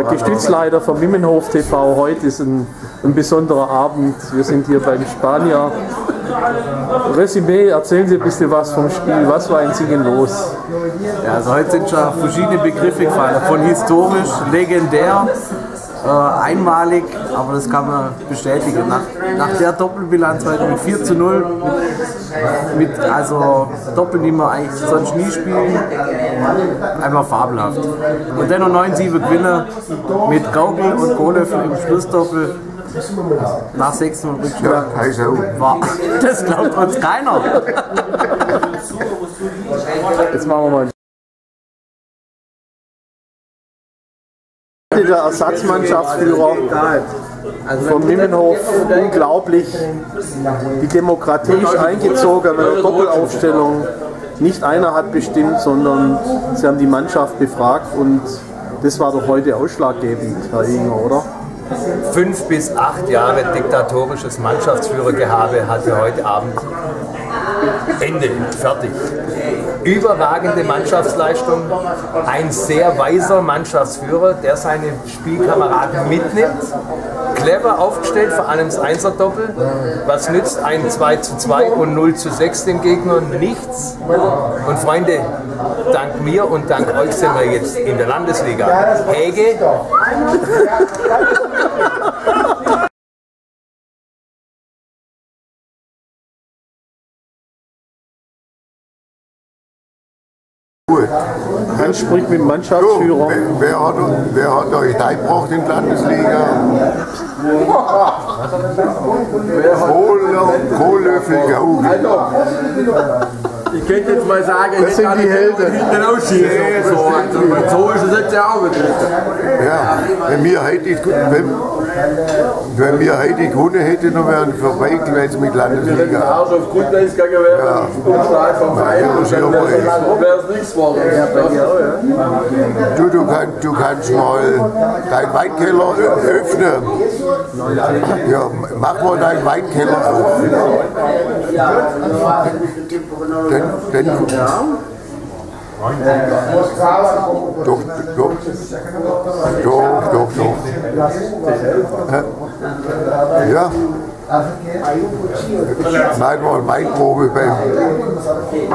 Gestützleiter vom Immenhof TV. Heute ist ein besonderer Abend. Wir sind hier beim Spanier. Resümee, erzählen Sie ein bisschen was vom Spiel. Was war in Singen los? Ja, also heute sind schon verschiedene Begriffe gefallen. Von historisch, legendär, einmalig, aber das kann man bestätigen. Nach der Doppelbilanz heute mit 4:0, mit also Doppel, die wir eigentlich sonst nie spielen, einfach fabelhaft. Und dennoch 9-7 gewinnen mit Gaugel und Kohlöffel im Schlussdoppel. Nach 6-0 Rückstand. Das glaubt uns keiner. Jetzt machen wir mal. Der Ersatzmannschaftsführer vom Immenhof, unglaublich. Die Demokratie ist eingezogen mit der Doppelaufstellung. Nicht einer hat bestimmt, sondern sie haben die Mannschaft befragt und das war doch heute ausschlaggebend, Herr Inger, oder? 5 bis 8 Jahre diktatorisches Mannschaftsführergehabe hatte heute Abend Ende, fertig. Überragende Mannschaftsleistung, ein sehr weiser Mannschaftsführer, der seine Spielkameraden mitnimmt, clever aufgestellt, vor allem das Einserdoppel. Was nützt ein 2:2 und 0:6 dem Gegner? Nichts. Und Freunde, dank mir und dank euch sind wir jetzt in der Landesliga. Häge. Gut. Hans spricht mit dem Mannschaftsführer. Wer hat euch reingebracht in die Landesliga? Kohlöffel, Gaugel. Ich könnte jetzt mal sagen, das sind die Helden. So ist es jetzt auch wieder. Ja, wenn wir heute gewonnen hätten, dann wären wir vorbei gewesen mit Landesliga. Wenn der Arsch auf Grundeis gegangen wäre, Umschlag vom Verein, dann wäre es nichts geworden. Du kannst mal deinen Weinkeller öffnen. Ja, mach mal deinen Weinkeller auf. Doch. Ja. Nein, mal Weinprobe beim.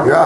Ja.